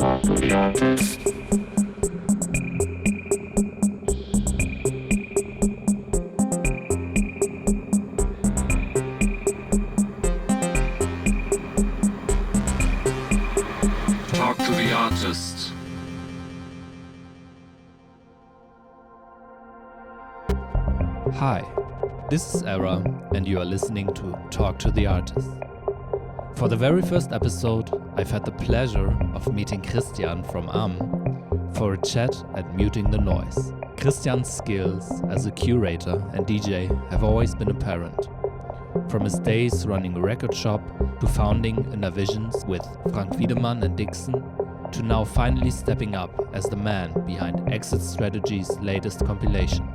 Talk to the artist. Hi, this is Aera, and you are listening to Talk to the Artist. For the very first episode, I've had the pleasure of meeting Kristian from Âme for a chat at Muting the Noise. Kristian's skills as a curator and DJ have always been apparent. From his days running a record shop to founding Innervisions with Frank and Dixon, to now finally stepping up as the man behind Exit Strategy's latest compilation.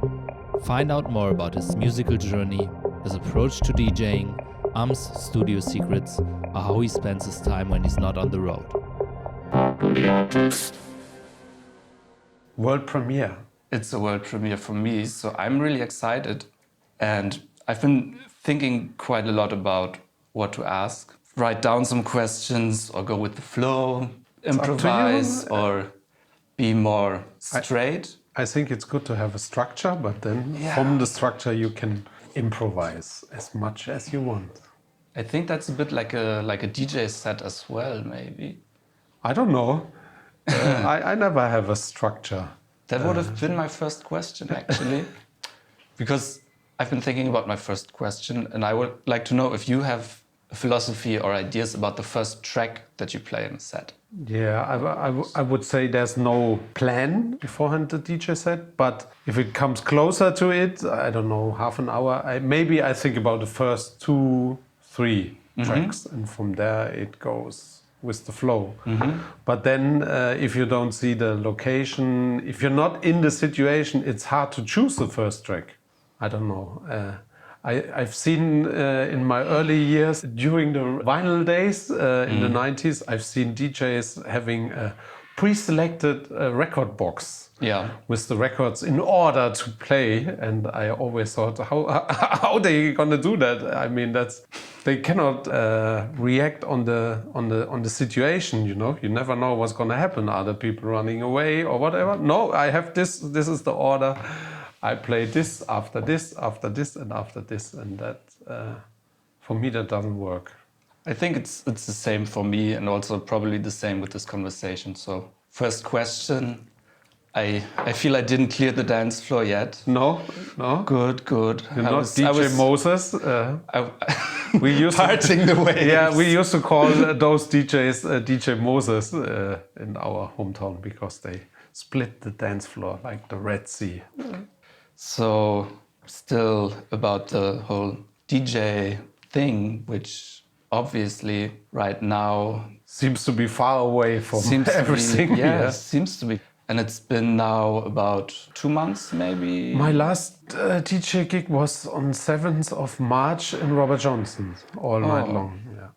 Find out more about his musical journey, his approach to DJing, Âme's studio secrets, or how he spends his time when he's not on the road. World premiere. It's a world premiere for me, so I'm really excited. And I've been thinking quite a lot about what to ask. Write down some questions or go with the flow, improvise or be more straight. I think it's good to have a structure, but then from the structure you can improvise as much as you want. I think that's a bit like a DJ set as well, maybe. I don't know. I never have a structure. That would have been my first question, actually. Because I've been thinking about my first question, and I would like to know if you have a philosophy or ideas about the first track that you play in a set. Yeah, I would say there's no plan beforehand the DJ set, but if it comes closer to it, I don't know, half an hour, I think about the first 2-3 tracks, and from there it goes with the flow. But then if you don't see the location, if you're not in the situation, it's hard to choose the first track. I don't know. I've seen in my early years, during the vinyl days in the 90s, I've seen DJs having a pre-selected record box with the records in order to play. And I always thought, how are they gonna do that? I mean, they cannot react on the situation. You know, you never know what's gonna happen. Are the people running away or whatever? No, I have this. This is the order. I play this, and after this, and that, for me, that doesn't work. I think it's the same for me, and also probably the same with this conversation. So, first question, I feel I didn't clear the dance floor yet. No. Good. You're not DJ Moses. We used parting the waves. Yeah, we used to call those DJs DJ Moses in our hometown because they split the dance floor like the Red Sea. So, still about the whole DJ thing, which obviously right now seems to be far away from everything. Seems to be. And it's been now about 2 months, maybe? My last DJ gig was on 7th of March in Robert Johnson, all night long. Yeah.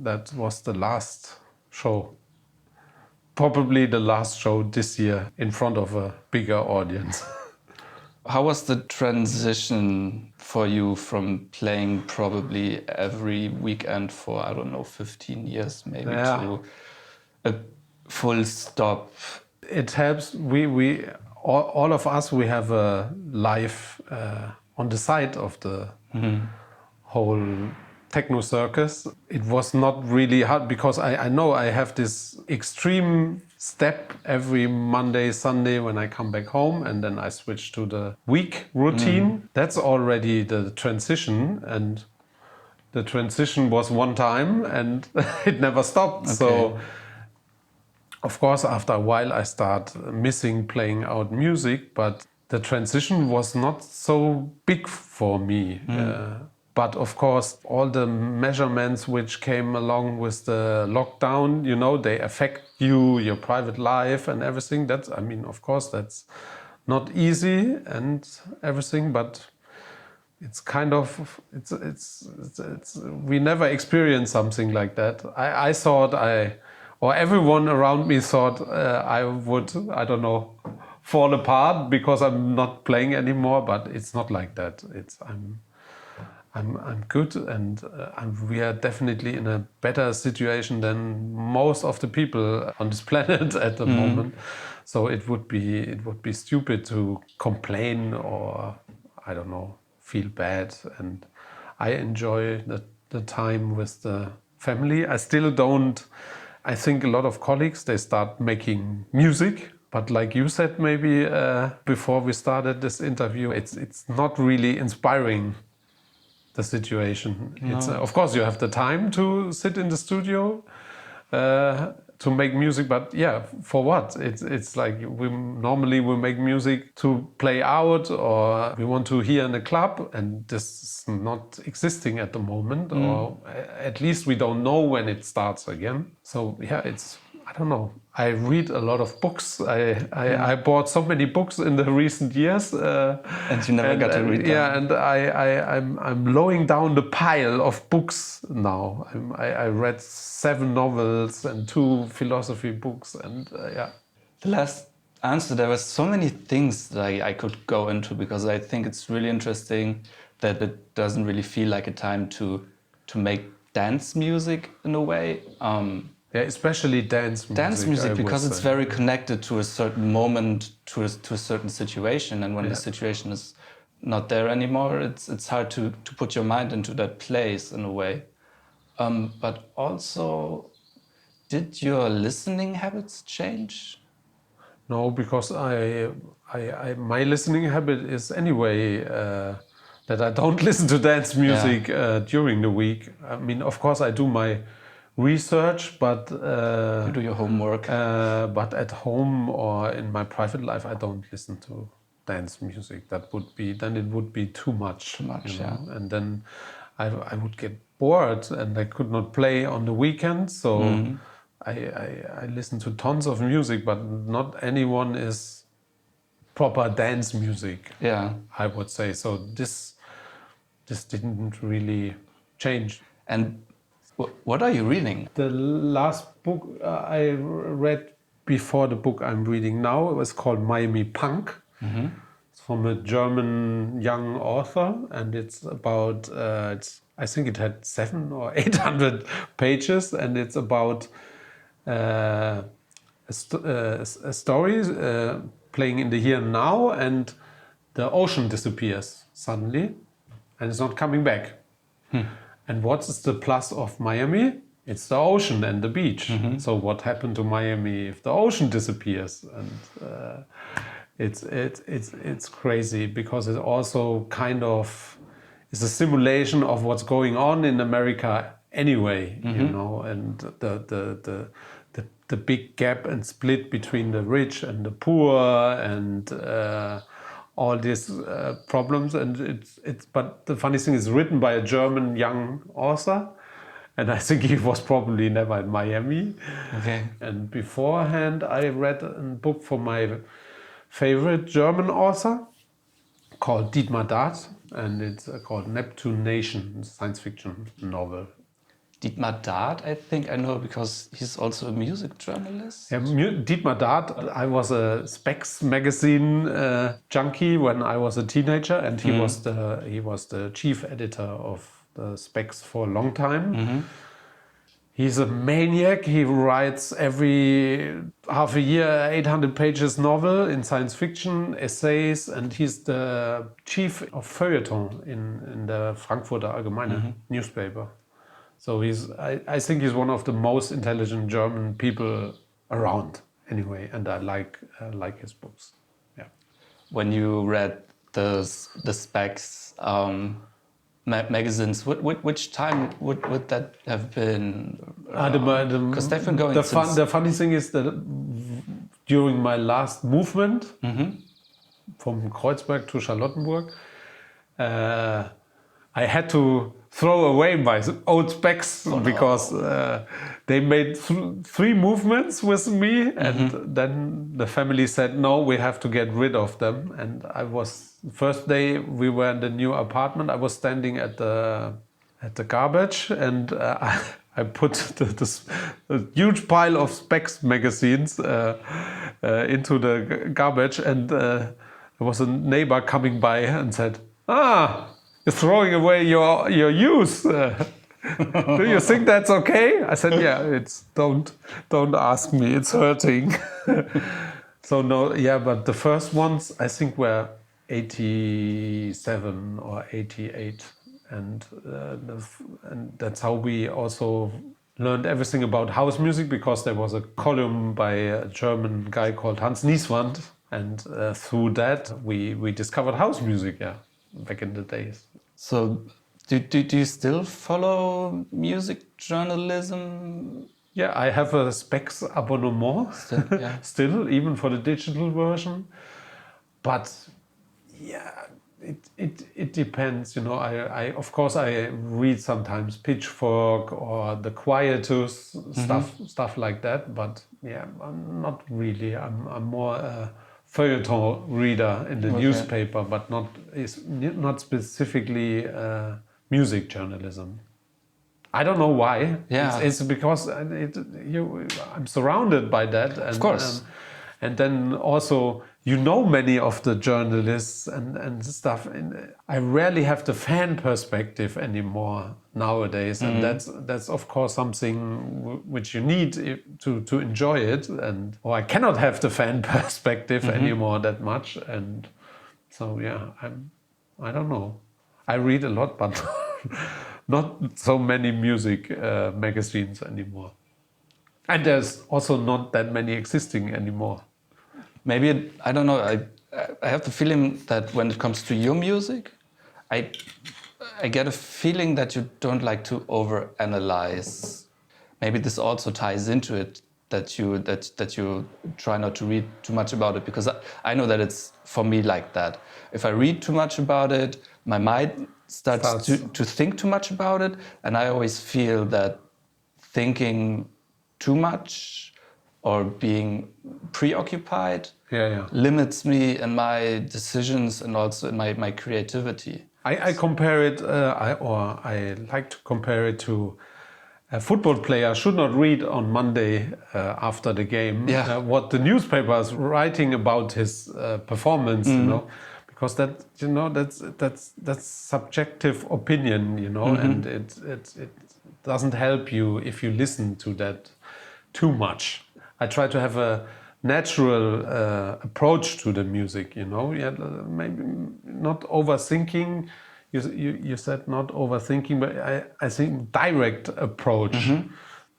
That was the last show. Probably the last show this year in front of a bigger audience. How was the transition for you from playing probably every weekend for, 15 years maybe, to a full stop? It helps. We all of us, we have a life on the side of the whole techno circus. It was not really hard because I know I have this extreme step every Monday, Sunday when I come back home, and then I switch to the week routine. That's already the transition, and the transition was one time and it never stopped. Okay. So of course after a while I start missing playing out music, but the transition was not so big for me. But of course, all the measurements which came along with the lockdown, you know, they affect you, your private life and everything. That's, I mean, of course, that's not easy and everything, but it's kind of, we never experienced something like that. I thought or everyone around me thought I would, I don't know, fall apart because I'm not playing anymore, but it's not like that. I'm good, and we are definitely in a better situation than most of the people on this planet at the moment. So it would be stupid to complain or I don't know, feel bad. And I enjoy the time with the family. I still don't. I think a lot of colleagues, they start making music. But like you said, maybe before we started this interview, it's not really inspiring, the situation. No. It's of course you have the time to sit in the studio to make music, but yeah, for what? It's like we normally make music to play out, or we want to hear in a club, and this is not existing at the moment, or at least we don't know when it starts again. So yeah, I don't know. I read a lot of books. I bought so many books in the recent years. And you never got to read them. Yeah, and I'm lowering down the pile of books now. I read 7 novels and 2 philosophy books, and yeah. The last answer, there were so many things that I could go into, because I think it's really interesting that it doesn't really feel like a time to make dance music in a way. Yeah, especially dance music. Dance music, because it's very connected to a certain moment, to a certain situation, and when the situation is not there anymore, it's hard to put your mind into that place in a way. But also, did your listening habits change? No, because my listening habit is anyway that I don't listen to dance music during the week. I mean, of course, I do my research, but you do your homework. But at home or in my private life, I don't listen to dance music. It would be too much. Too much, you know? Yeah. And then I would get bored, and I could not play on the weekends. So I listen to tons of music, but not anyone is proper dance music. Yeah, I would say so. This didn't really change. And what are you reading? The last book I read before the book I'm reading now, it was called Miami Punk. Mm-hmm. It's from a German young author, and it's about, I think it had 700 or 800 pages, and it's about a story playing in the here and now, and the ocean disappears suddenly, and it's not coming back. And what is the plus of Miami? It's the ocean and the beach. Mm-hmm. So what happened to Miami if the ocean disappears? And it's crazy, because it also kind of is a simulation of what's going on in America anyway. You know, and the big gap and split between the rich and the poor, and all these problems. And but the funny thing is, written by a German young author, and I think he was probably never in Miami. Okay. And beforehand, I read a book from my favorite German author called Dietmar Dart, and it's called Neptune Nation, science fiction novel. Dietmar Dart, I think I know, because he's also a music journalist. Yeah, Dietmar Dart, I was a Specs magazine junkie when I was a teenager, and he was the chief editor of the Specs for a long time. He's a maniac. He writes every half a year 800 pages novel in science fiction, essays, and he's the chief of feuilleton in the Frankfurter Allgemeine newspaper. So I think he's one of the most intelligent German people around anyway, and I like his books. Yeah. When you read the Specs magazines, which time would that have been? Because they've been going since... The funny thing is that during my last movement from Kreuzberg to Charlottenburg, I had to throw away my old Specs because they made 3 movements with me, and then the family said, no, we have to get rid of them. And first day we were in the new apartment, I was standing at the garbage, and I put the huge pile of Specs magazines into the garbage, and there was a neighbor coming by and said, you're throwing away your youth. Do you think that's okay? I said, yeah, it's don't ask me, it's hurting. So no, yeah, but the first ones I think were 87 or 88, and that's how we also learned everything about house music, because there was a column by a German guy called Hans Nieswand, and through that we discovered house music, yeah, back in the days. So, do you still follow music journalism? Yeah, I have a Specs abonnement Still, yeah. still, even for the digital version. But yeah, it depends. You know, I of course I read sometimes Pitchfork or the Quietus, stuff like that. But yeah, I'm not really. I'm more a feuilleton reader in the newspaper, but not specifically music journalism. I don't know why. Yeah. It's because I'm surrounded by that. And, of course. And then also, you know, many of the journalists and stuff. And I rarely have the fan perspective anymore nowadays. And that's of course something which you need to enjoy it. Or I cannot have the fan perspective anymore that much. And so, yeah, I don't know. I read a lot, but not so many music magazines anymore. And there's also not that many existing anymore. Maybe, I don't know, I have the feeling that when it comes to your music, I get a feeling that you don't like to overanalyze. Maybe this also ties into it, that you try not to read too much about it, because I know that it's for me like that. If I read too much about it, my mind starts to think too much about it, and I always feel that thinking too much or being preoccupied limits me in my decisions and also in my creativity. I compare it, I like to compare it to a football player should not read on Monday after the game what the newspaper is writing about his performance, you know, because that, you know, that's subjective opinion, you know, and it doesn't help you if you listen to that too much. I try to have a natural approach to the music, you know, maybe not overthinking. You said not overthinking, but I think direct approach.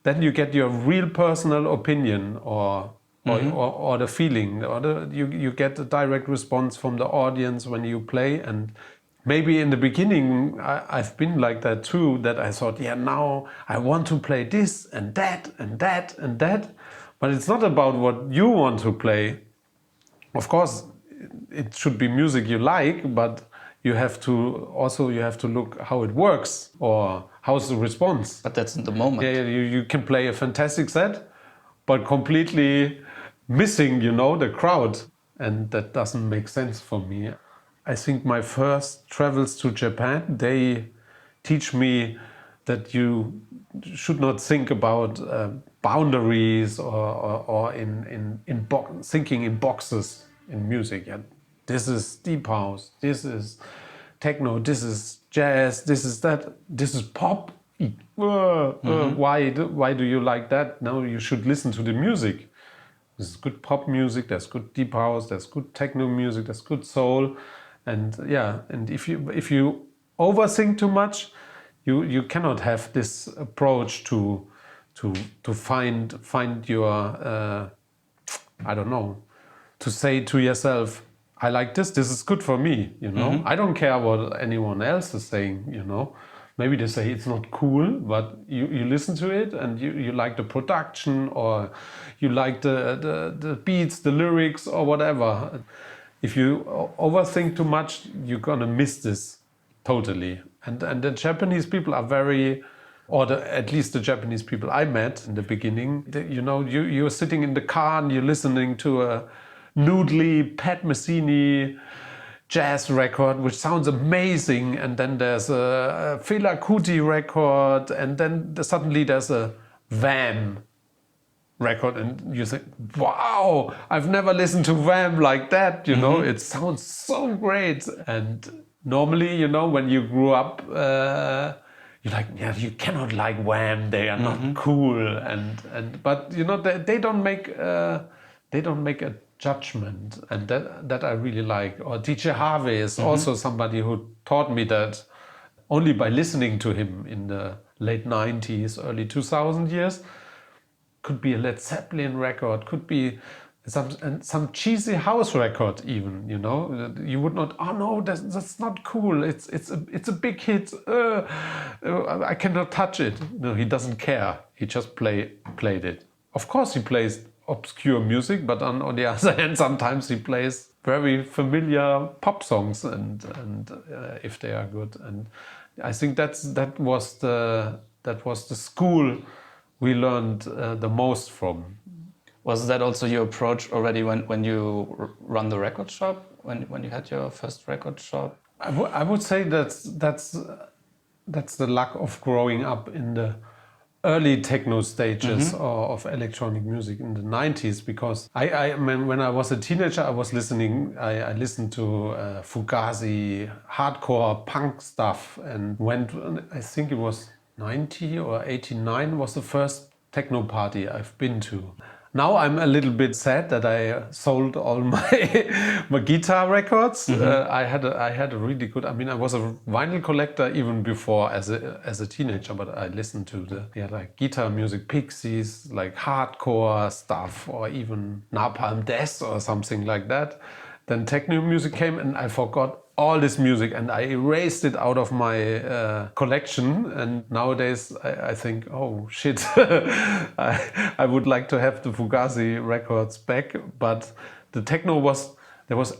Then you get your real personal opinion or the feeling, or you get a direct response from the audience when you play. And maybe in the beginning I've been like that too, that I thought, yeah, now I want to play this and that and that and that. But it's not about what you want to play. Of course, it should be music you like, but you have to look how it works or how's the response. But that's in the moment. Yeah, you can play a fantastic set, but completely missing, you know, the crowd. And that doesn't make sense for me. I think my first travels to Japan, they teach me that you should not think about boundaries or thinking in boxes in music. Yeah. This is deep house, this is techno, this is jazz, this is that, this is pop. Why do you like that? No, you should listen to the music. There's good pop music, there's good deep house, there's good techno music, there's good soul. And yeah, and if you overthink too much, you cannot have this approach to find your I don't know, to say to yourself, I like this is good for me, you know. I don't care what anyone else is saying, you know. Maybe they say it's not cool, but you listen to it and you like the production, or you like the beats, the lyrics, or whatever. If you overthink too much, you're gonna miss this totally. And the Japanese people are very, or at least the Japanese people I met in the beginning, you know, you're sitting in the car and you're listening to a noodly Pat Metheny jazz record, which sounds amazing, and then there's a Fela Kuti record, and then suddenly there's a Wham record, and you think, wow, I've never listened to Wham like that, you know, it sounds so great. And normally, you know, when you grew up, you're like, yeah, you cannot like Wham, they are not cool, but you know, they don't make a judgment, and that I really like. Or DJ Harvey is also somebody who taught me that only by listening to him in the late 90s, early 2000 years. Could be a Led Zeppelin record, could be some cheesy house record even, you know. You would not, oh no, that's not cool, it's a big hit, I cannot touch it. No, he doesn't care, he just played it. Of course he plays obscure music, but on the other hand sometimes he plays very familiar pop songs, and if they are good. And I think that was the school we learned the most from. Was that also your approach already when you run the record shop, when you had your first record shop? I would say that's the luck of growing up in the early techno stages of electronic music in the 90s, because when I was a teenager, I listened to Fugazi, hardcore punk stuff, and I think it was 90 or 89 was the first techno party I've been to. Now I'm a little bit sad that I sold all my guitar records. I had a really good. I mean, I was a vinyl collector even before as a teenager, but I listened to like guitar music, Pixies, like hardcore stuff, or even Napalm Death or something like that. Then techno music came, and I forgot all this music, and I erased it out of my collection. And nowadays I think, oh shit, I would like to have the Fugazi records back. But the techno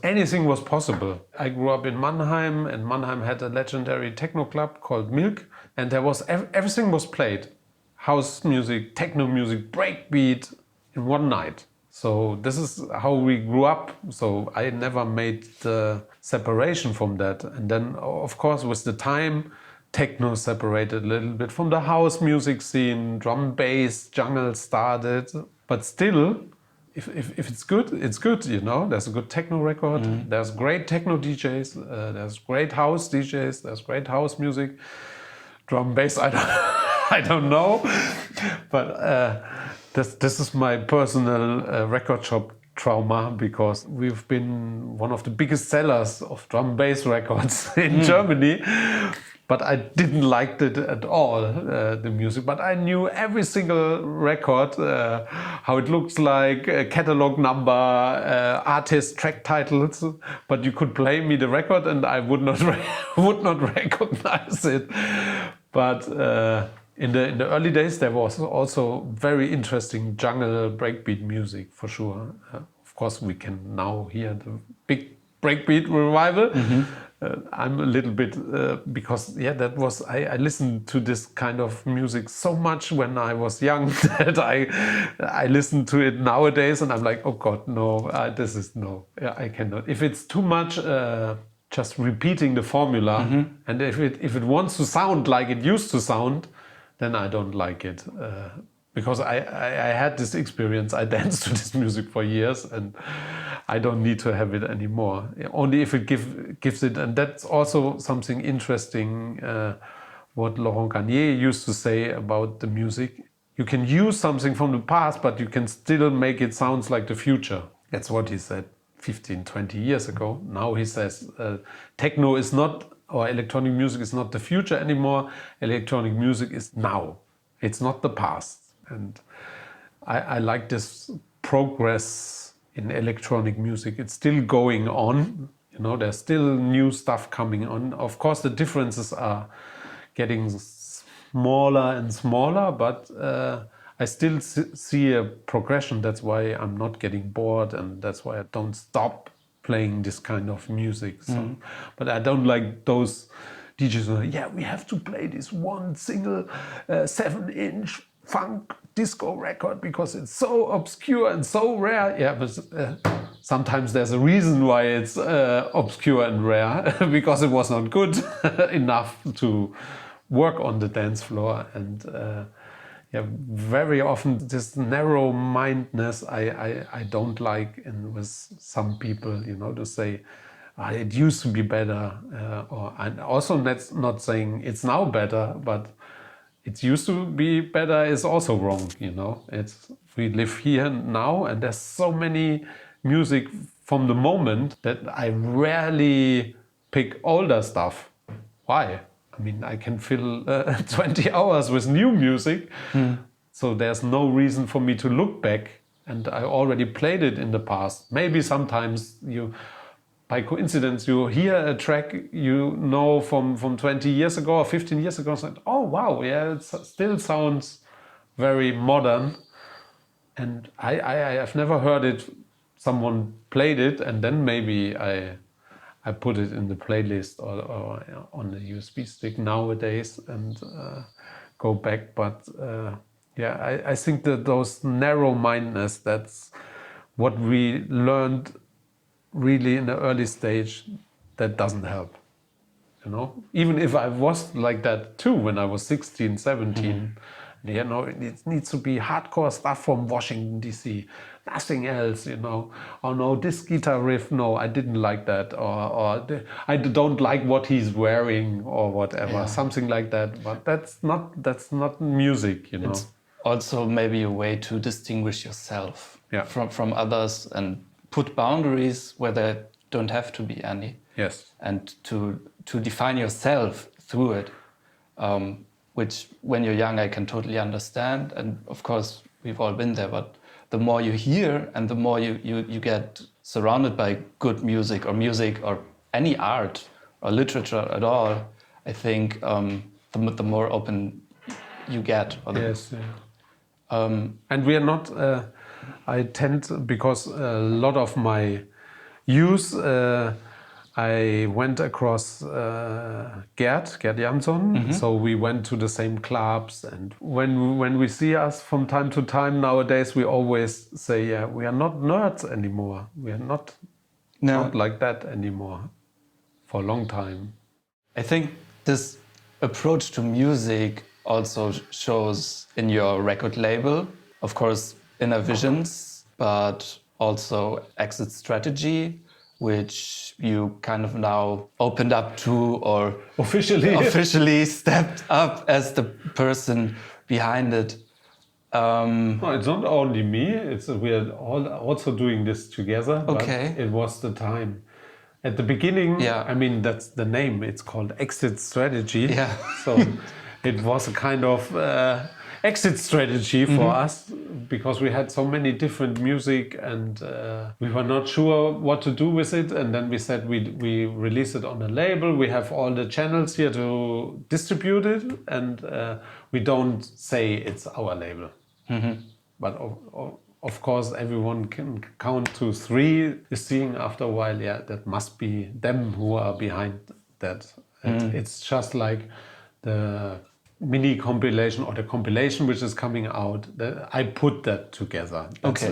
anything was possible. I grew up in Mannheim, and Mannheim had a legendary techno club called Milk, and there was everything was played: house music, techno music, breakbeat in one night. So this is how we grew up. So I never made the separation from that. And then, of course, with the time, techno separated a little bit from the house music scene, drum, bass, jungle started. But still, if it's good, you know. There's a good techno record, there's great techno DJs, there's great house DJs, there's great house music. Drum, bass, I don't know. But this is my personal record shop trauma, because we've been one of the biggest sellers of drum bass records in Germany. But I didn't like it at all, the music. But I knew every single record, how it looks like, catalog number, artist, track titles. But you could play me the record and I would not recognize it. But in the early days, there was also very interesting jungle breakbeat music, for sure. Of course, we can now hear the big breakbeat revival. I'm a little bit, because that was, I listened to this kind of music so much when I was young that I listen to it nowadays and I'm like, oh God, no, I cannot. If it's too much just repeating the formula, and if it wants to sound like it used to sound, then I don't like it. Because I had this experience, I danced to this music for years and I don't need to have it anymore. Only if it gives it, and that's also something interesting, what Laurent Garnier used to say about the music. You can use something from the past, but you can still make it sound like the future. That's what he said 15, 20 years ago. Now he says techno is not, or electronic music is not the future anymore. Electronic music is now. It's not the past. And I like this progress in electronic music. It's still going on. You know, there's still new stuff coming on. Of course, the differences are getting smaller and smaller, but I still see a progression. That's why I'm not getting bored, and that's why I don't stop playing this kind of music. So, but I don't like those DJs who are, we have to play this one single 7-inch funk disco record because it's so obscure and so rare. Yeah, but sometimes there's a reason why it's obscure and rare, because it was not good enough to work on the dance floor. And very often this narrow-mindedness I don't like with some people, you know, to say, it used to be better, or and also that's not saying it's now better, but it used to be better is also wrong. It's we live here now, and there's so many music from the moment that I rarely pick older stuff. Why? I mean, I can fill 20 hours with new music, so there's no reason for me to look back. And I already played it in the past. Maybe sometimes by coincidence, you hear a track from 20 years ago or 15 years ago, and say, oh wow, yeah, it still sounds very modern. And I have never heard it. Someone played it, and then maybe I put it in the playlist or on the USB stick nowadays and go back. But I think that those narrow-mindedness, that's what we learned really in the early stage, that doesn't help. Even if I was like that too when I was 16, 17, it needs to be hardcore stuff from Washington, D.C., nothing else, Oh no, this guitar riff, no, I didn't like that, or I don't like what he's wearing, or whatever, something like that. But that's not music, It's also maybe a way to distinguish yourself from others and put boundaries where there don't have to be any. Yes. And to define yourself through it, which when you're young I can totally understand, and of course we've all been there, but the more you hear and the more you get surrounded by good music or any art or literature at all, I think the more open you get. Yes. Yeah. And we are not, I tend, because a lot of my use, I went across Gerd Jansson, so we went to the same clubs, and when we see us from time to time nowadays, we always say, we are not nerds anymore. We are not like that anymore for a long time. I think this approach to music also shows in your record label, of course, Innervisions, but also Exit Strategy, which you kind of now opened up to, or officially stepped up as the person behind it. No, it's not only me. We are all also doing this together. Okay. But it was the time. At the beginning, I mean, that's the name. It's called Exit Strategy. Yeah. So it was a kind of exit strategy for us, because we had so many different music, and we were not sure what to do with it. And then we said we release it on a label. We have all the channels here to distribute it, and we don't say it's our label. But of course, everyone can count to 3, seeing after a while, that must be them who are behind that. It's just like the mini compilation or the compilation which is coming out, I put that together.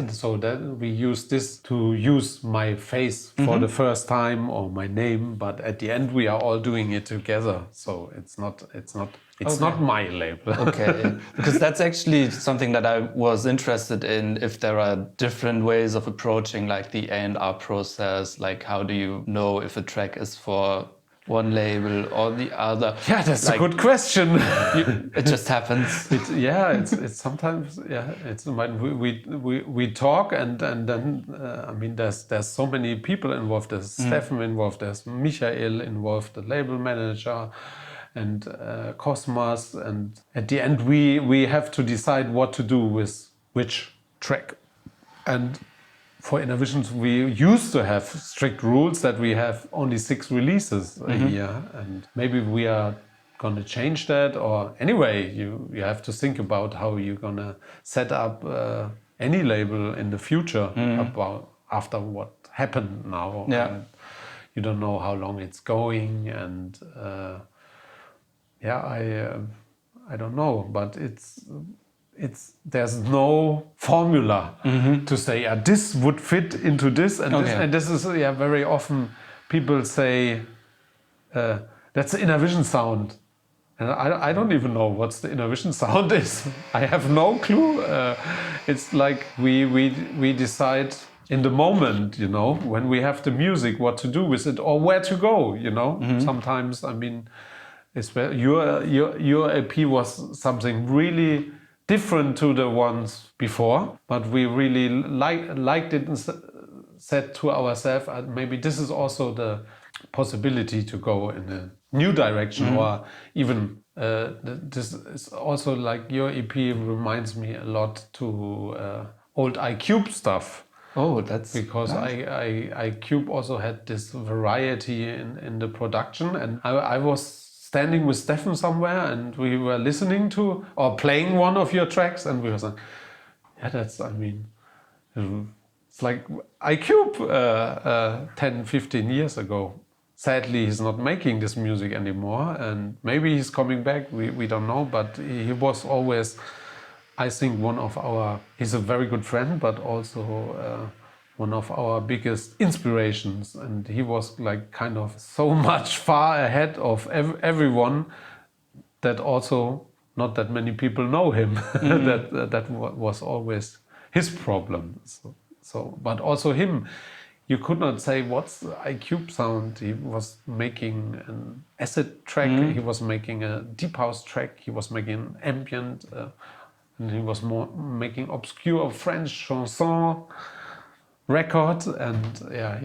So that we use this to use my face for the first time, or my name, but at the end we are all doing it together. So it's not my label. Okay, because that's actually something that I was interested in, if there are different ways of approaching like the A&R process, like how do you know if a track is for one label or the other? Yeah, that's a good question. It just happens. It's sometimes it's we talk, and then I mean there's so many people involved. There's Stefan involved. There's Michael involved, the label manager, and Cosmas. And at the end we have to decide what to do with which track. And for Innervisions, we used to have strict rules that we have only 6 releases a year, and maybe we are going to change that. Or anyway, you have to think about how you're going to set up any label in the future about after what happened now. Yeah. And you don't know how long it's going, and I don't know, but there's no formula to say this would fit into this, and this is very often people say that's the Innervision sound, and I don't even know what the Innervision sound is. I have no clue. It's like we decide in the moment, you know, when we have the music, what to do with it or where to go, you know. Sometimes, I mean, your EP was something really different to the ones before, but we really liked it and said to ourselves, maybe this is also the possibility to go in a new direction, or even this is also like your EP reminds me a lot to old iCube stuff. Oh, that's because nice. iCube also had this variety in the production, and I was standing with Stefan somewhere, and we were listening to or playing one of your tracks, and we were like, yeah, that's, I mean, it's like iCube 10, 15 years ago. Sadly, he's not making this music anymore, and maybe he's coming back, we don't know, but he was always, I think, he's a very good friend, but also one of our biggest inspirations. And he was like kind of so much far ahead of everyone that also not that many people know him. that was always his problem. So, but also him, you could not say what's the iCube sound. He was making an acid track, he was making a deep house track, he was making ambient, and he was more making obscure French chanson record. And yeah,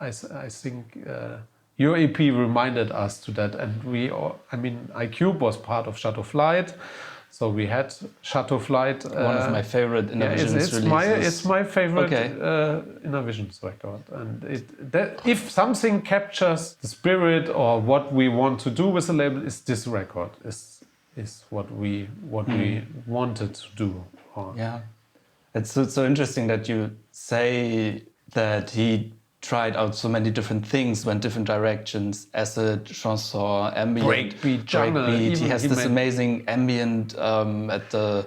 I think your EP reminded us to that. And iCube was part of Chateau Flight. So we had Chateau Flight. One of my favorite Innervisions releases. It's my favorite Okay. Innervisions record. And if something captures the spirit or what we want to do with the label, is this record. Is what we wanted to do. Yeah. It's so interesting that you say that he tried out so many different things, went different directions, acid, chanson, ambient, breakbeat, jungle. He has this amazing ambient at the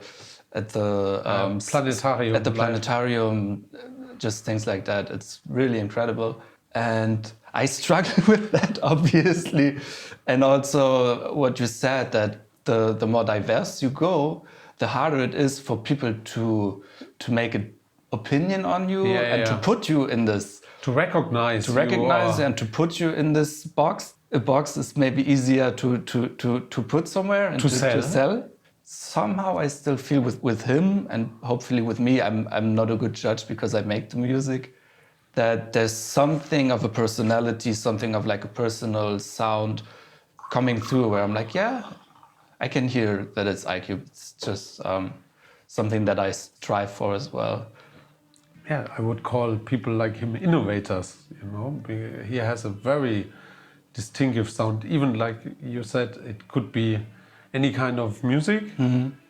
planetarium. At the planetarium, just things like that. It's really incredible. And I struggle with that, obviously. And also what you said, that the more diverse you go, the harder it is for people to make an opinion on you to put you in this. To recognize and to put you in this box. A box is maybe easier to put somewhere and to sell. Somehow I still feel with him, and hopefully with me, I'm not a good judge because I make the music, that there's something of a personality, something of like a personal sound coming through where I'm like, yeah, I can hear that it's iCube. It's just something that I strive for as well. Yeah, I would call people like him innovators, you know. He has a very distinctive sound. Even like you said, it could be any kind of music,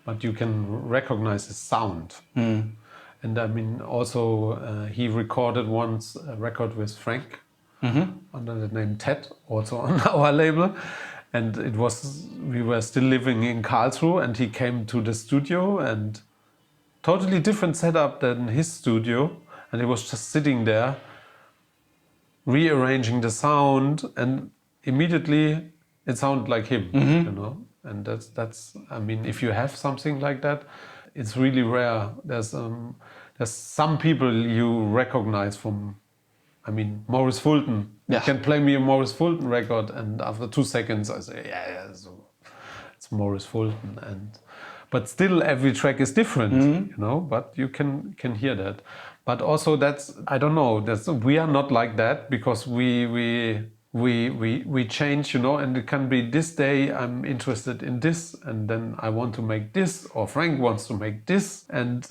but you can recognize his sound. And I mean, also he recorded once a record with Frank under the name Ted, also on our label. And we were still living in Karlsruhe, and he came to the studio, and totally different setup than his studio, and he was just sitting there rearranging the sound, and immediately it sounded like him, you know. And that's I mean, if you have something like that, it's really rare. There's some people you recognize from, I mean, Maurice Fulton. You can play me a Maurice Fulton record, and after 2 seconds I say, so it's Maurice Fulton. But still, every track is different, you know. But you can hear that. But also, I don't know. We are not like that, because we change, you know. And it can be this day I'm interested in this, and then I want to make this, or Frank wants to make this, and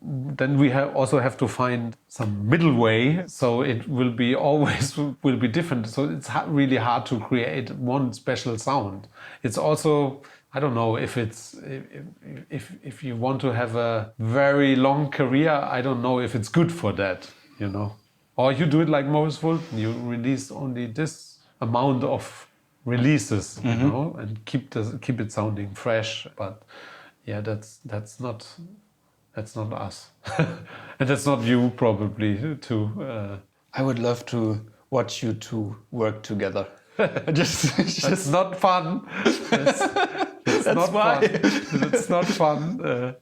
then we also have to find some middle way. So it will be different. So it's really hard to create one special sound. It's also, I don't know if you want to have a very long career, I don't know if it's good for that, you know. Or you do it like Maurice Fulton, you release only this amount of releases, you know, and keep it sounding fresh. But yeah, that's not us, and that's not you probably too. I would love to watch you two work together. just it's not fun. not why. fun. It's not fun.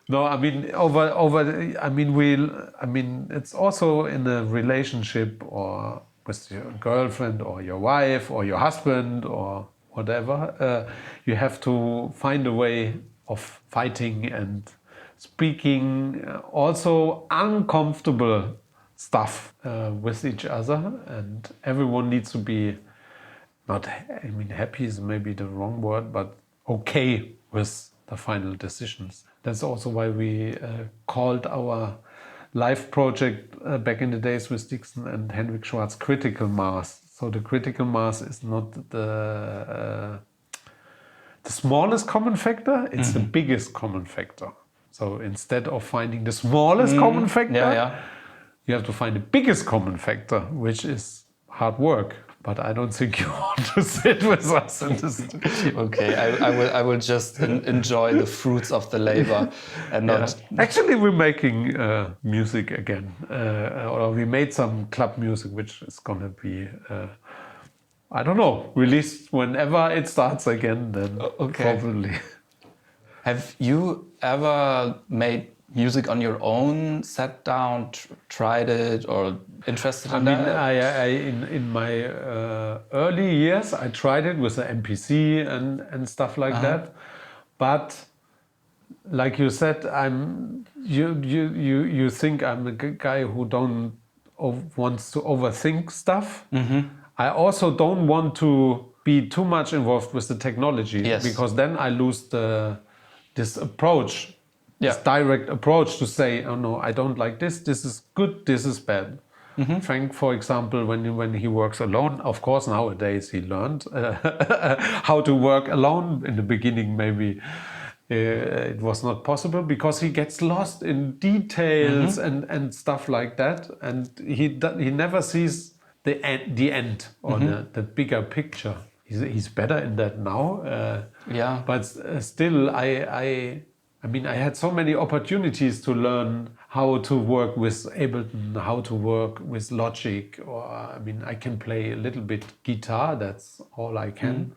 No, I mean it's also in a relationship or with your girlfriend or your wife or your husband or whatever. You have to find a way of fighting and speaking also uncomfortable stuff with each other, and everyone needs to be happy is maybe the wrong word, but okay with the final decisions. That's also why we called our live project back in the days with Dixon and Henrik Schwarz critical mass. So the critical mass is not the smallest common factor, it's the biggest common factor. So instead of finding the smallest common factor, you have to find the biggest common factor, which is hard work. But I don't think you want to sit with us in the studio. Okay, I will just enjoy the fruits of the labor and not. Actually, we're making music again, or we made some club music, which is gonna be, I don't know, released whenever it starts again. Then probably. Have you ever made music on your own, sat down, tried it, or interested in that? In my early years, I tried it with the MPC and stuff like that. But like you said, you think I'm a guy who wants to overthink stuff. I also don't want to be too much involved with the technology, because then I lose this approach. This direct approach to say, oh no, I don't like this. This is good. This is bad. Frank, for example, when he works alone, of course nowadays he learned how to work alone. In the beginning, maybe it was not possible because he gets lost in details and stuff like that, and he never sees the end or the bigger picture. He's better in that now. But still, I had so many opportunities to learn how to work with Ableton, how to work with Logic, or I can play a little bit guitar. That's all I can.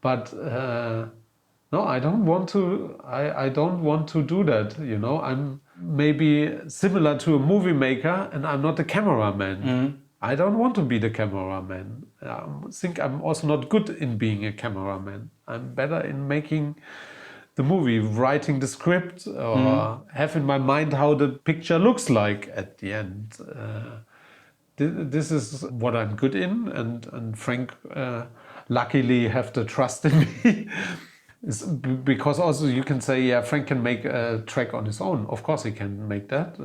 But no, I don't want to. I don't want to do that. I'm maybe similar to a movie maker, and I'm not a cameraman. I don't want to be the cameraman. I think I'm also not good in being a cameraman. I'm better in making the movie, writing the script, or have in my mind how the picture looks like at the end. This is what I'm good in, and Frank luckily have the trust in me. Because also you can say, Frank can make a track on his own. Of course he can make that,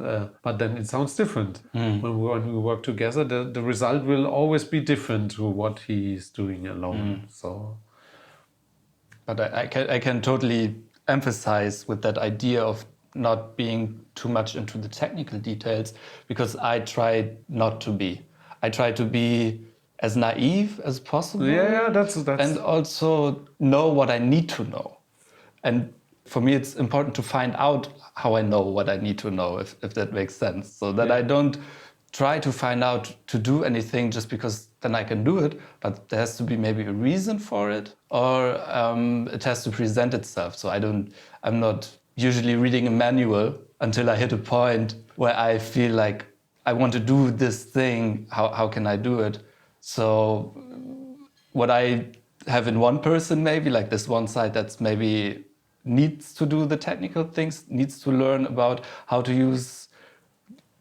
but then it sounds different. When we work together, the result will always be different to what he's doing alone. So. But I can totally emphasize with that idea of not being too much into the technical details, because I try not to be. I try to be as naive as possible. That's and also know what I need to know. And for me, it's important to find out how I know what I need to know, if that makes sense. So that I don't try to find out to do anything just because then I can do it, but there has to be maybe a reason for it, or it has to present itself. So I'm not usually reading a manual until I hit a point where I feel like I want to do this thing. How can I do it? So what I have in one person, maybe like this one side that's maybe needs to do the technical things, needs to learn about how to use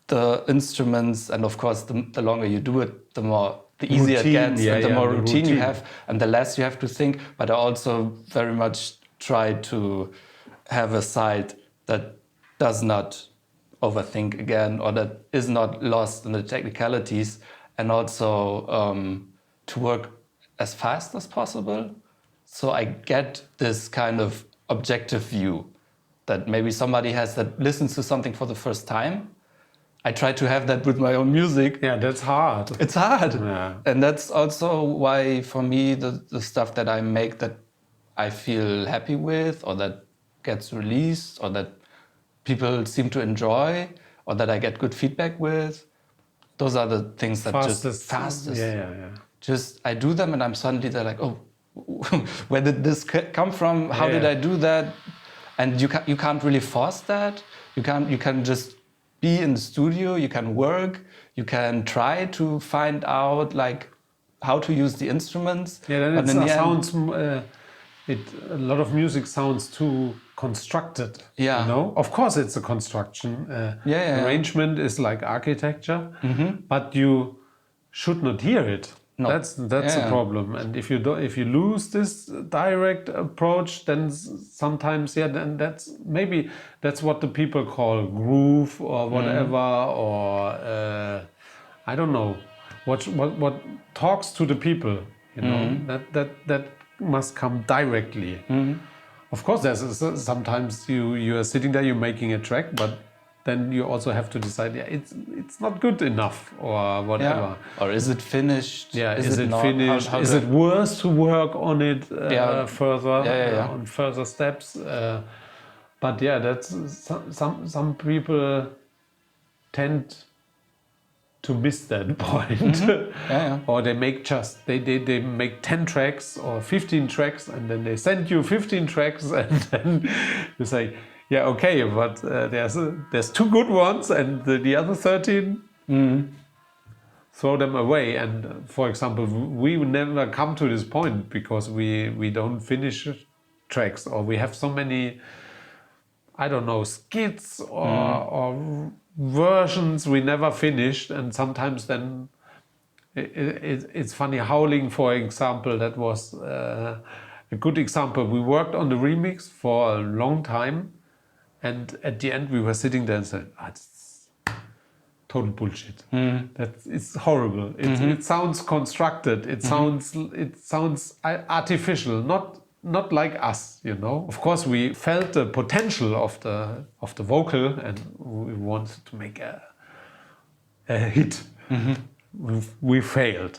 the instruments, and of course the longer you do it, the easier it gets, and the more routine you have, and the less you have to think. But I also very much try to have a side that does not overthink again, or that is not lost in the technicalities, and also to work as fast as possible. So I get this kind of objective view that maybe somebody has that listens to something for the first time. I try to have that with my own music. Yeah, that's hard. It's hard. Yeah. And that's also why for me the stuff that I make that I feel happy with, or that gets released, or that people seem to enjoy, or that I get good feedback with, those are the things that fastest. Yeah. Just I do them and I'm suddenly they're like, oh, where did this come from? How did I do that? And you can't really force that. You can just be in the studio. You can work. You can try to find out like how to use the instruments. Yeah, then a lot of music sounds too constructed. Yeah. You know, of course it's a construction. Arrangement is like architecture, but you should not hear it. No. That's a problem. And if you lose this direct approach, then sometimes then that's what the people call groove or whatever, or I don't know what talks to the people. You know, that must come directly. Of course, sometimes you are sitting there, you're making a track, but then you also have to decide, it's not good enough or whatever. Yeah. Or is it finished? Yeah, is it finished? Is it worth to work on it further, on further steps? But yeah, that's some people tend to miss that point. Or they make they make 10 tracks or 15 tracks, and then they send you 15 tracks, and then you say, yeah, okay, but there's 2 good ones, and the other 13, throw them away. And for example, we will never come to this point because we don't finish tracks, or we have so many, I don't know, skits or versions we never finished. And sometimes then it's funny. Howling, for example, that was a good example. We worked on the remix for a long time. And at the end, we were sitting there and said, "It's total bullshit. It's horrible. It sounds constructed. It sounds artificial. Not like us, you know. Of course, we felt the potential of the vocal, and we wanted to make a hit. We failed.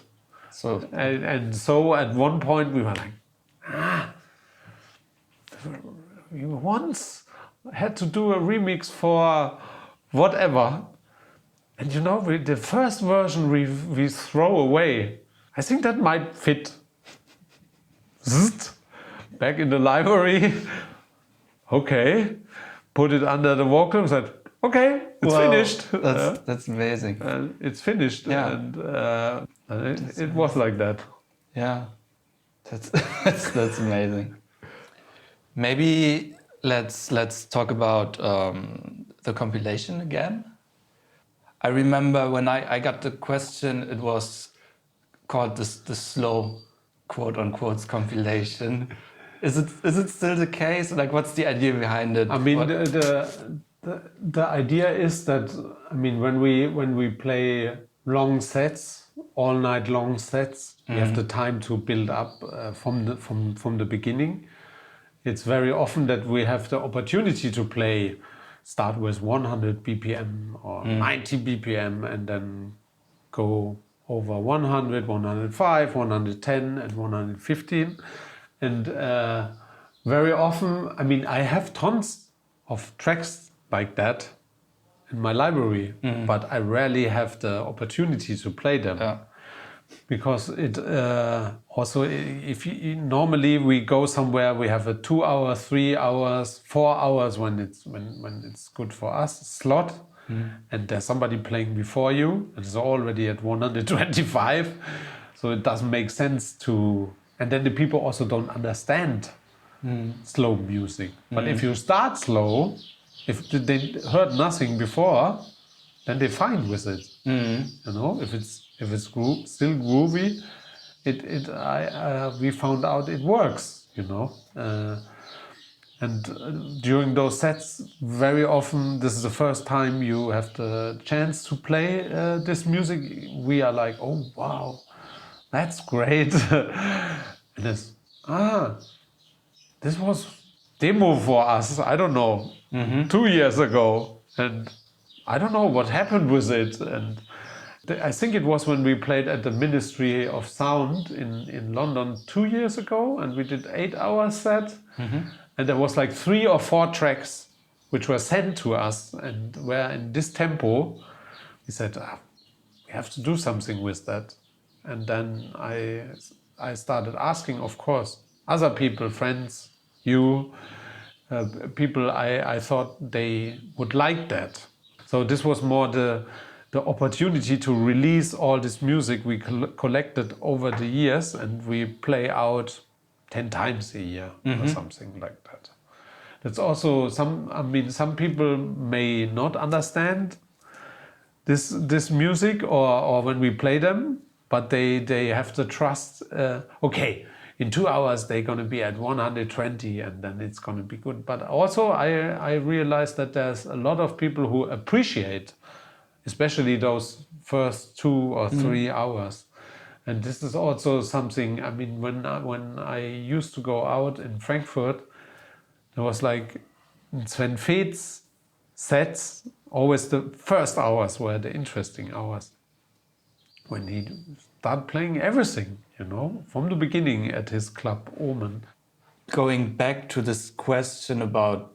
So at one point we were like, we once had to do a remix for whatever, and you know, the first version we throw away. I think that might fit. Back in the library, okay, put it under the vocal, said, okay, it's finished. That's amazing. It's finished, and it was like that. Yeah, that's amazing. Maybe let's talk about the compilation again. I remember when I got the question, it was called the slow, quote unquote, compilation. Is it still the case? Like, what's the idea behind it? I mean, the idea is that, I mean, when we play long sets, all night long sets, we have the time to build up from the beginning. It's very often that we have the opportunity to start with 100 BPM or 90 BPM, and then go over 100, 105, 110, and 115. And very often, I mean, I have tons of tracks like that in my library, but I rarely have the opportunity to play them. Yeah. Because it also, normally we go somewhere, we have a 2 hours, 3 hours, 4 hours when it's good for us slot, and there's somebody playing before you, and it's already at 125, so it doesn't make sense to. And then the people also don't understand slow music. But if you start slow, if they heard nothing before, then they're fine with it. You know, if it's still groovy, we found out it works. You know, and during those sets, very often this is the first time you have the chance to play this music. We are like, oh wow, that's great. And it's, this was demo for us, I don't know, 2 years ago. And I don't know what happened with it. And I think it was when we played at the Ministry of Sound in London 2 years ago, and we did 8-hour set. And there was like 3 or 4 tracks which were sent to us and were in this tempo. We said, we have to do something with that. And then I started asking, of course, other people, friends, you, people I thought they would like that. So this was more the opportunity to release all this music we collected over the years, and we play out 10 times a year or something like that. That's also some people may not understand this music or when we play them, but they have to trust, okay, in 2 hours they're going to be at 120 and then it's going to be good. But also I realized that there's a lot of people who appreciate especially those first 2 or 3 hours. And this is also something, I mean, when I used to go out in Frankfurt, there was like Sven Feth's sets, always the first hours were the interesting hours. When he started playing everything, you know, from the beginning at his club, Âme. Going back to this question about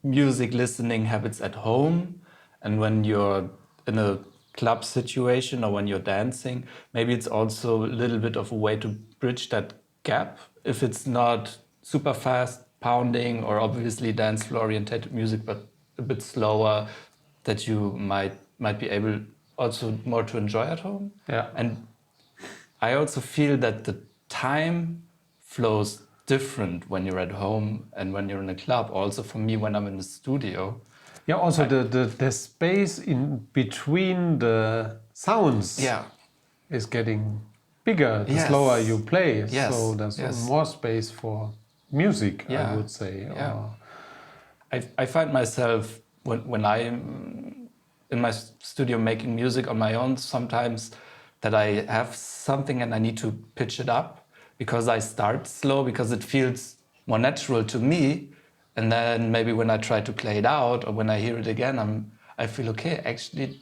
music listening habits at home, and when you're in a club situation or when you're dancing, maybe it's also a little bit of a way to bridge that gap. If it's not super fast pounding or obviously dance floor oriented music, but a bit slower, that you might be able also more to enjoy at home. Yeah. And I also feel that the time flows different when you're at home and when you're in a club. Also for me, when I'm in the studio. Yeah, also the space in between the sounds is getting bigger the slower you play. Yes. So there's more space for music, I would say. Yeah. I find myself, when I'm in my studio making music on my own, sometimes that I have something and I need to pitch it up because I start slow, because it feels more natural to me. And then maybe when I try to play it out or when I hear it again, I feel, okay, actually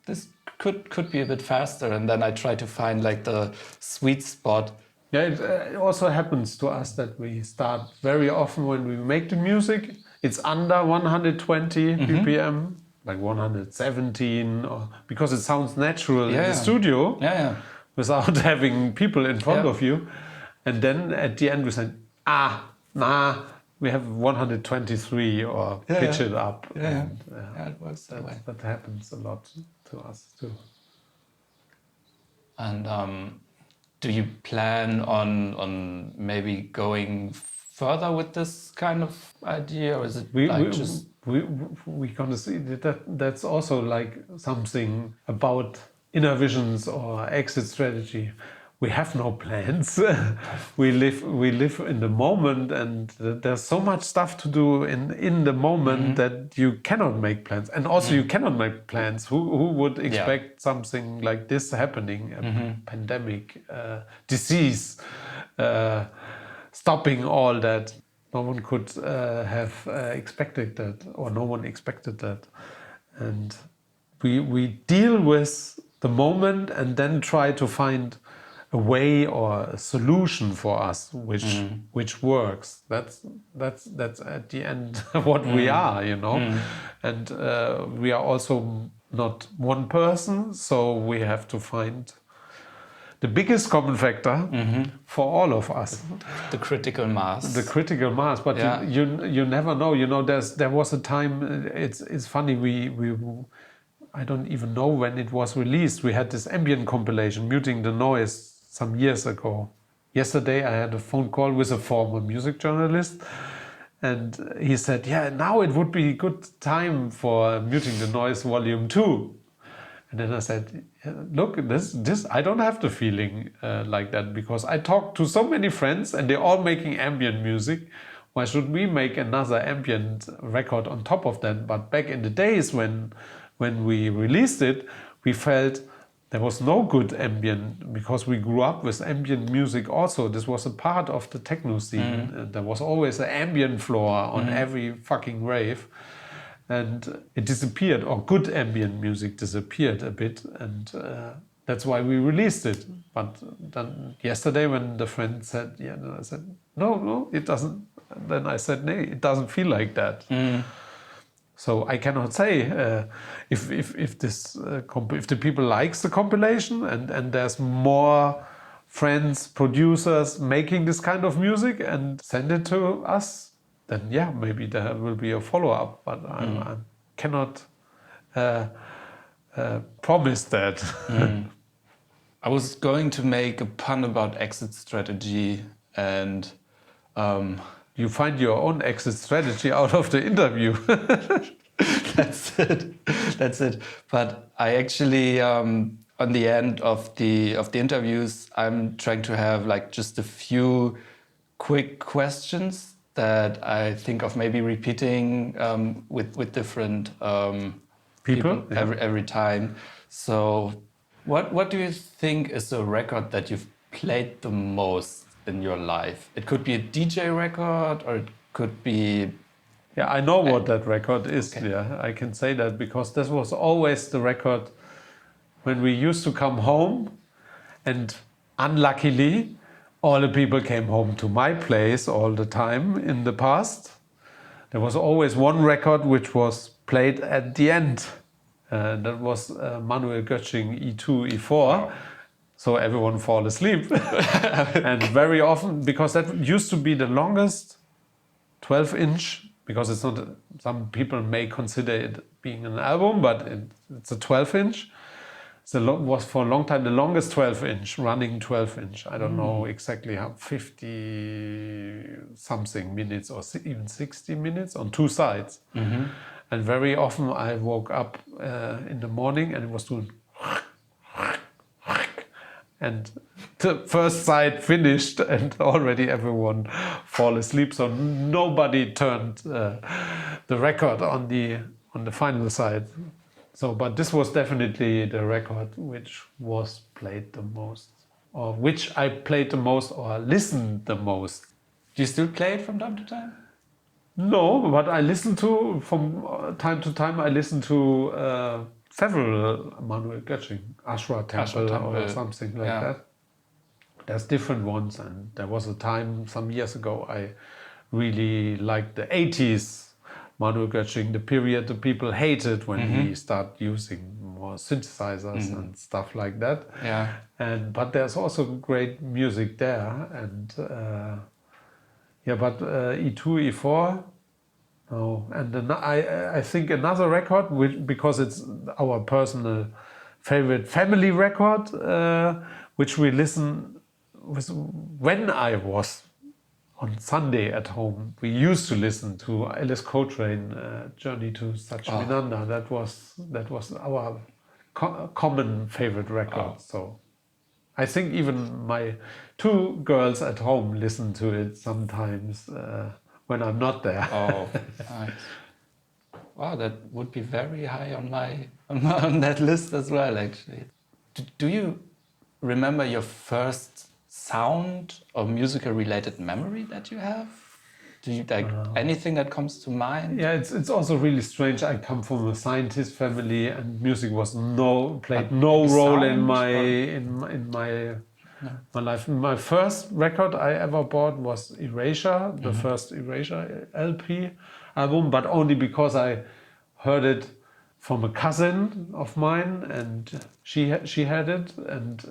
this could be a bit faster. And then I try to find like the sweet spot. Yeah, it also happens to us that we start very often when we make the music, it's under 120 BPM, like 117, or because it sounds natural in the studio without having people in front of you. And then at the end we say, we have 123 or pitch it up. And, it works that way. That happens a lot to us too. And do you plan on maybe going further with this kind of idea, or is it we're gonna see that's also like something about Innervisions or exit strategy. We have no plans. we live in the moment, and there's so much stuff to do in the moment that you cannot make plans. And also you cannot make plans. Who would expect something like this happening? A pandemic, disease, stopping all that. No one could have expected that, or no one expected that. And we deal with the moment and then try to find a way or a solution for us which works. That's at the end what we are, you know. And we are also not one person, so we have to find the biggest common factor for all of us. The critical mass. The critical mass, but you never know. You know, there was a time. It's funny. I don't even know when it was released. We had this ambient compilation, Muting the Noise, some years ago. Yesterday I had a phone call with a former music journalist, and he said, now it would be a good time for Muting the Noise Volume 2. And then I said, look, this I don't have the feeling like that, because I talked to so many friends and they're all making ambient music. Why should we make another ambient record on top of that? But back in the days when we released it, we felt there was no good ambient, because we grew up with ambient music also. This was a part of the techno scene. There was always an ambient floor on every fucking rave. And it disappeared, or good ambient music disappeared a bit. And that's why we released it. But then yesterday when the friend said, I said, no, it doesn't. Then I said, no, it doesn't feel like that. So I cannot say if the people likes the compilation and there's more friends, producers making this kind of music and send it to us, then yeah, maybe there will be a follow-up. But I cannot promise that. I was going to make a pun about exit strategy and You find your own exit strategy out of the interview. That's it. But I actually, on the end of the interviews, I'm trying to have like just a few quick questions that I think of maybe repeating with different people Yeah. every time. So, what do you think is a record that you've played the most in your life? It could be a DJ record, or it could be. Yeah, I know what that record is. Okay. Yeah, I can say that because this was always the record when we used to come home, and unluckily, all the people came home to my place all the time in the past. There was always one record which was played at the end. That was Manuel Göttsching E2, E4. Wow. So everyone fall asleep. And very often, because that used to be the longest 12-inch, because it's not, some people may consider it being an album, but it's a 12-inch. Was for a long time the longest 12-inch, running 12-inch. I don't know exactly how, 50 something minutes or even 60 minutes on two sides. And very often I woke up in the morning and it was doing and the first side finished and already everyone fall asleep. So nobody turned the record on the final side. So, but this was definitely the record which was played the most, or which I played the most or listened the most. Do you still play it from time to time? No, but I listen to, from time to time, I listen to several Manuel Göttsching, Ashra Temple or something like that. There's different ones, and there was a time some years ago I really liked the 80s Manuel Göttsching, the period the people hated when we start using more synthesizers and stuff like that. Yeah. But there's also great music there, and but E2, E4, no. And then I think another record, which, because it's our personal favorite family record, which we listen with when I was on Sunday at home. We used to listen to Alice Coltrane, Journey to Satchivinanda. That was our common favorite record. So I think even my two girls at home listen to it sometimes when I'm not there. Oh, nice. Wow, that would be very high on that list as well, actually. Do you remember your first sound or musical related memory that you have? Do you like anything that comes to mind? Yeah, it's also really strange. I come from a scientist family, and music was played no role in my life. My first record I ever bought was Erasure, the first Erasure LP album, but only because I heard it from a cousin of mine, and she had it, and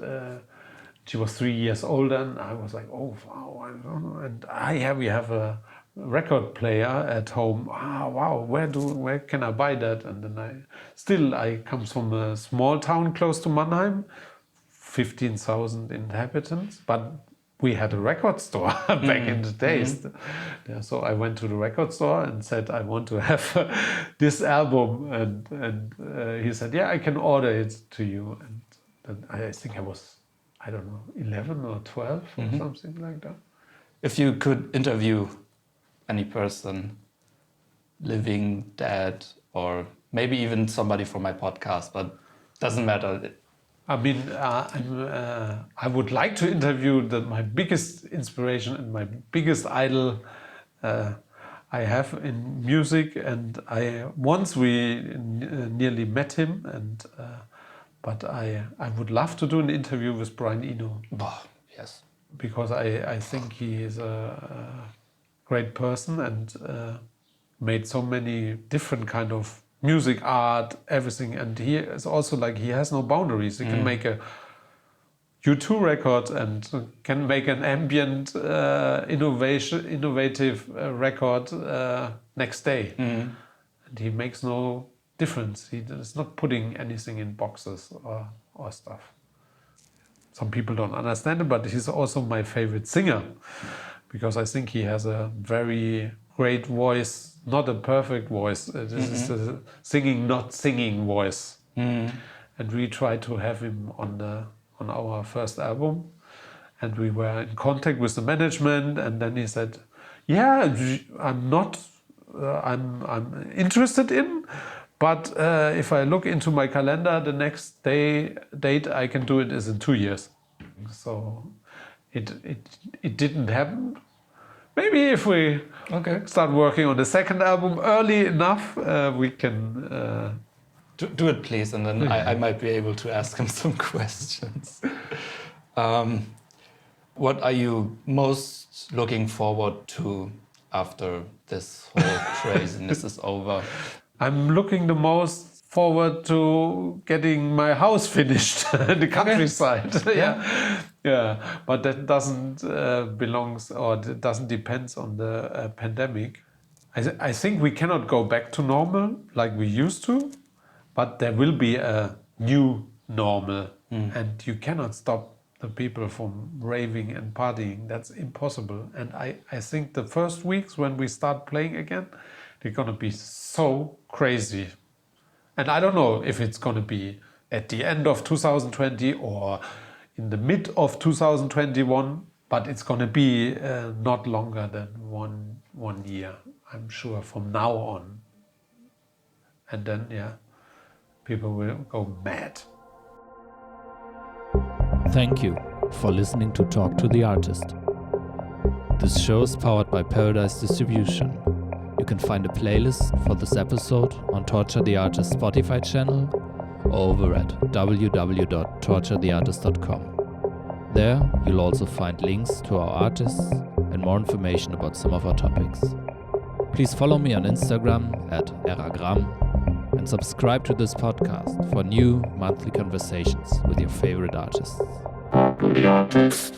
she was 3 years older, and I was like, oh wow, I don't know. And we have a record player at home. Wow, where can I buy that? And then I come from a small town close to Mannheim, 15,000 inhabitants, but we had a record store back in the days. Yeah, so I went to the record store and said, I want to have this album, and he said, yeah, I can order it to you. And then I think I was, I don't know, 11 or 12 or something like that. If you could interview any person, living, dead, or maybe even somebody from my podcast, but doesn't matter. I mean, I would like to interview my biggest inspiration and my biggest idol I have in music, and once we nearly met him, and but I would love to do an interview with Brian Eno. Oh, yes. Because I think he is a great person and made so many different kind of music, art, everything. And he is also like, he has no boundaries. He can make a U2 record and can make an ambient, innovative record next day. And he makes no difference. He is not putting anything in boxes or stuff. Some people don't understand it, but he's also my favorite singer because I think he has a very great voice, not a perfect voice. This is a singing, not singing voice. And we tried to have him on our first album, and we were in contact with the management, and then he said, "Yeah, I'm interested in, but if I look into my calendar, the next date I can do it is in 2 years." So it didn't happen. Maybe if we start working on the second album early enough, we can. Do it, please, and then I might be able to ask him some questions. What are you most looking forward to after this whole craziness is over? I'm looking the most forward to getting my house finished in the countryside. Yeah. But that doesn't doesn't depend on the pandemic. I think we cannot go back to normal like we used to. But there will be a new normal, and you cannot stop the people from raving and partying. That's impossible. And I think the first weeks when we start playing again, they're going to be so crazy. And I don't know if it's going to be at the end of 2020 or in the mid of 2021, but it's going to be not longer than one year, I'm sure, from now on. And then, people will go mad. Thank you for listening to Talk to the Artist. This show is powered by Paradise Distribution. You can find a playlist for this episode on Torture the Artist Spotify channel or over at www.torturetheartist.com. There you'll also find links to our artists and more information about some of our topics. Please follow me on Instagram at Aera and subscribe to this podcast for new monthly conversations with your favorite artists. Talk to the artist.